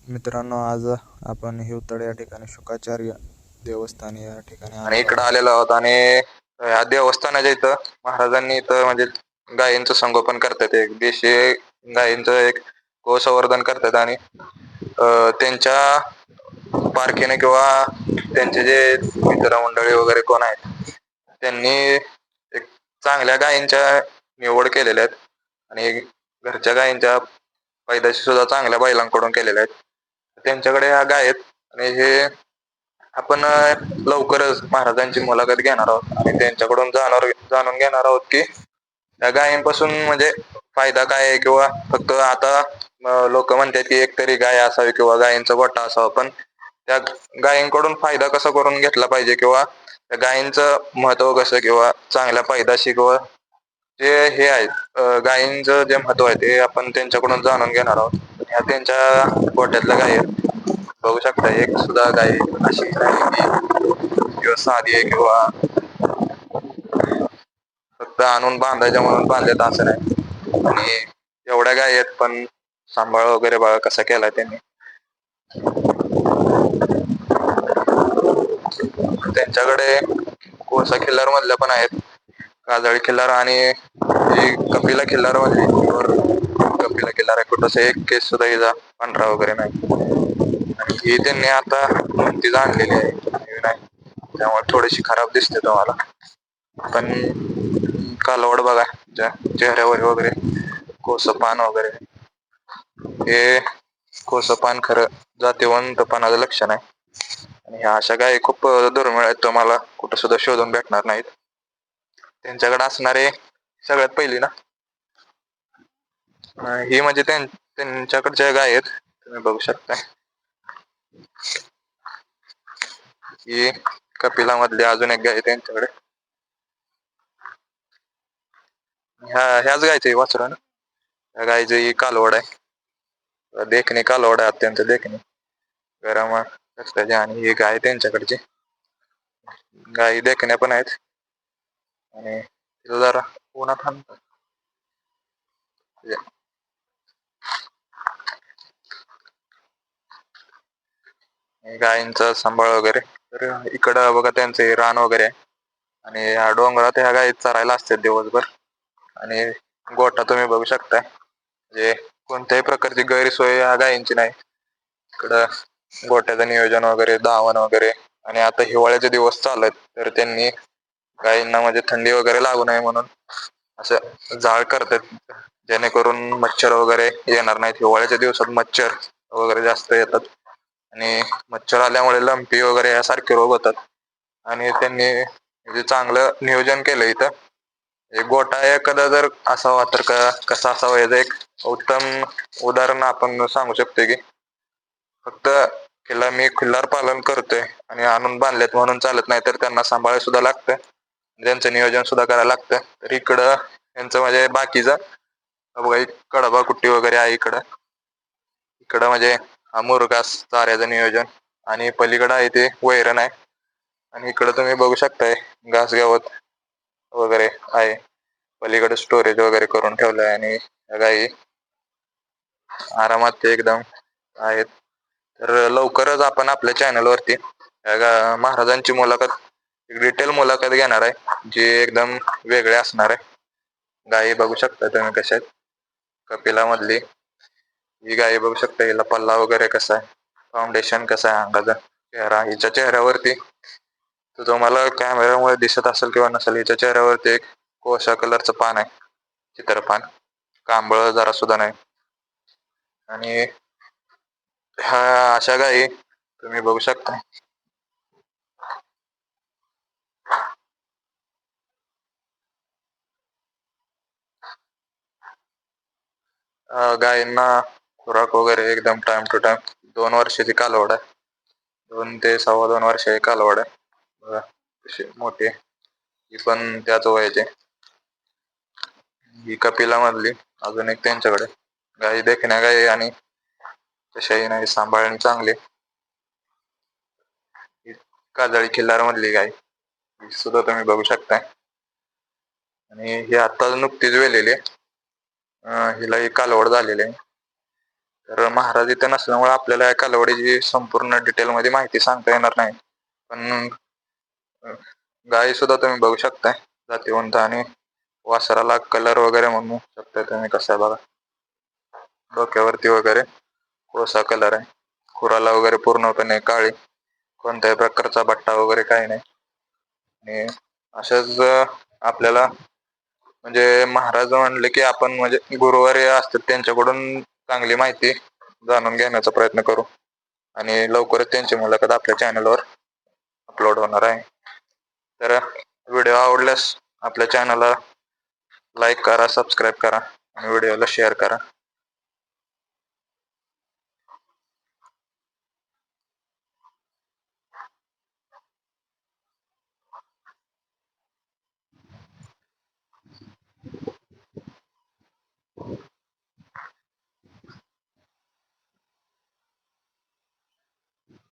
मित्रांनो, आज आपण हिवतड या ठिकाणी शुकाचार्य देवस्थान या ठिकाणी आणि आलेलो इकडं आहोत. आलेलो आहोत. आणि या देवस्थानाच्या इथं महाराजांनी इथं म्हणजे गायींचं संगोपन करतात, एक देशी गायींचं एक गोसंवर्धन करतात. आणि त्यांच्या पारखीने किंवा त्यांचे जे मित्रमंडळी वगैरे कोण आहेत त्यांनी एक चांगल्या गायींच्या निवड केलेल्या आहेत. आणि घरच्या गायींच्या पैदाशी सुद्धा चांगल्या बैलांकडून केलेल्या आहेत. त्यांच्याकडे ह्या गाय आहेत. आणि हे आपण लवकरच महाराजांची मुलाखत घेणार आहोत आणि त्यांच्याकडून जाणून घेणार आहोत की त्या गायींपासून म्हणजे फायदा काय आहे, किंवा फक्त आता लोक म्हणतात की एकतरी गाय असावी किंवा गायींचा गोठा असावा, पण त्या गायींकडून फायदा कसा करून घेतला पाहिजे, किंवा त्या गायींचं महत्व कसं, किंवा चांगल्या पैदाशी, किंवा जे हे आहे गायींचं जे महत्व आहे ते आपण त्यांच्याकडून जाणून घेणार आहोत. ह्या त्यांच्या गोठ्यातल्या गायी आहेत. बघू शकता, एक सुद्धा गाय अशी नाही की किंवा साधी आहे किंवा फक्त आणून बांधायच्या म्हणून बांधलेत असं नाही. आणि एवढ्या गाय आहेत, पण सांभाळ वगैरे बघा कसा केलाय त्यांनी. त्यांच्याकडे कोळसा खिल्लार मधल्या पण आहेत, काजळी खिल्लार आणि कपिला खिल्लार मधली कपिला खिल्लार आहे. कुठंच एक केस सुद्धा हिचा पांढरा वगैरे नाही. आणि ही त्यांनी आता नुकतीच आणलेली आहे, नाही त्यामुळे थोडीशी खराब दिसते तुम्हाला. पण कालवड बघा, चेहऱ्यावर वगैरे कोसं पान वगैरे, हे कोसं पान खरं जातीवंत पानाचं लक्षण आहे. आणि ह्या अशा गायी खूप दुर्मिळ आहेत, तुम्हाला कुठं सुद्धा शोधून भेटणार नाहीत. त्यांच्याकडे असणारे सगळ्यात पहिली ना ही म्हणजे त्यांच्याकडच्या गाय आहेत, तुम्ही बघू शकता. ही कपिला मधली अजून एक गाय आहे त्यांच्याकडे. ह्याच गायचे वासरू ना, ह्या गायची ही कालवड आहे. देखणी कालवड आहे, अत्यंत देखणी, गरम असल्याची. आणि ही गाय त्यांच्याकडची गायी देखण्या पण आहेत. आणि तिला जरा उन्हात आणतात. गायींचा सांभाळ वगैरे तर इकडं बघा त्यांचे रान वगैरे आहे. आणि ह्या डोंगरात ह्या गायी चरायला असतात दिवसभर. आणि गोठा तुम्ही बघू शकताय, म्हणजे कोणत्याही प्रकारची गैरसोय ह्या गायींची नाही. इकडं गोठ्याचं नियोजन वगैरे, दावण वगैरे. आणि आता हिवाळ्याचे दिवस चालू आहेत, तर त्यांनी गायींना म्हणजे थंडी वगैरे लागू नये म्हणून असं जाळ करतात, जेणेकरून मच्छर वगैरे येणार नाहीत. हिवाळ्याच्या दिवसात मच्छर वगैरे जास्त येतात, आणि मच्छर आल्यामुळे लंपी वगैरे यासारखे रोग होतात. आणि त्यांनी म्हणजे चांगलं नियोजन केलं इथं. एक गोठा एखादा जर असावा तर कसा असावा याचं एक उत्तम उदाहरण आपण सांगू शकतो की फक्त मी खिल्लार पालन करतोय आणि आणून बांधलेत म्हणून चालत नाही, तर त्यांना सांभाळायला सुद्धा लागतं, त्यांचं नियोजन सुद्धा करायला लागतं. तर इकडं यांचं म्हणजे बाकीचं बघा, कडबा कुट्टी वगैरे आहे इकडं. इकडं म्हणजे मुरघास चाऱ्याचं नियोजन, आणि पलीकडं आहे ते वैरण आहे. आणि इकडं तुम्ही बघू शकताय घास गवत वगैरे आहे. पलीकडे स्टोरेज वगैरे करून ठेवलंय. आणि गाई आरामात ते एकदम आहेत. तर लवकरच आपण आपल्या चॅनलवरती महाराजांची मुलाखत, डिटेल मुलाखत घेणार आहे, जी एकदम वेगळे असणार आहे. गायी बघू शकता तुम्ही कशा आहेत. कपिला मधली ही गायी बघू शकता, हिला पल्ला वगैरे कसा आहे, फाउंडेशन कसं आहे अंगाचा, चेहरा. हिच्या चेहऱ्यावरती तर तुम्हाला कॅमेऱ्यामुळे दिसत असेल किंवा नसेल, हिच्या चेहऱ्यावरती एक कोळसा कलरचं पान आहे, चित्रपान, कांबळ जरा सुद्धा नाही. आणि ह्या अशा गायी तुम्ही बघू शकता. गायींना खुराक वगैरे एकदम टाइम टू टाइम. 2 वर्षाची कालवड आहे, 2 ते 2.25 वर्षाची कालवड आहे. बघा कशी मोठी आहे. ही पण त्याच वयाची. ही कपिला मधली अजून एक त्यांच्याकडे गाई देखण्या गाई, आणि तशाही नाही, सांभाळणी चांगली. काजळी खिल्लार मधली गाय ही सुद्धा तुम्ही बघू शकताय. आणि ही आता नुकतीच वेलेली आहे. हिला ही कालवड झालेली आहे. तर महाराज इथे नसल्यामुळे आपल्याला या कालवडीची संपूर्ण डिटेलमध्ये माहिती सांगता येणार नाही. पण गाई सुद्धा तुम्ही बघू शकताय जातीवंत, आणि वासराला कलर वगैरे म्हणू शकताय तुम्ही कसा आहे बघा. डोक्यावरती वगैरे कोळसा कलर आहे, खुराला वगैरे पूर्णपणे काळी, कोणत्याही प्रकारचा बट्टा वगैरे काही नाही. आणि अशाच आपल्याला म्हणजे महाराज म्हणले की आपण म्हणजे गुरुवारी असतात त्यांच्याकडून चांगली माहिती जाणून घेण्याचा प्रयत्न करू, आणि लवकरच त्यांची मुलाखत आपल्या चॅनलवर अपलोड होणार आहे. तर व्हिडिओ आवडल्यास आपल्या चॅनलला लाईक करा, सबस्क्राईब करा आणि व्हिडिओला शेअर करा.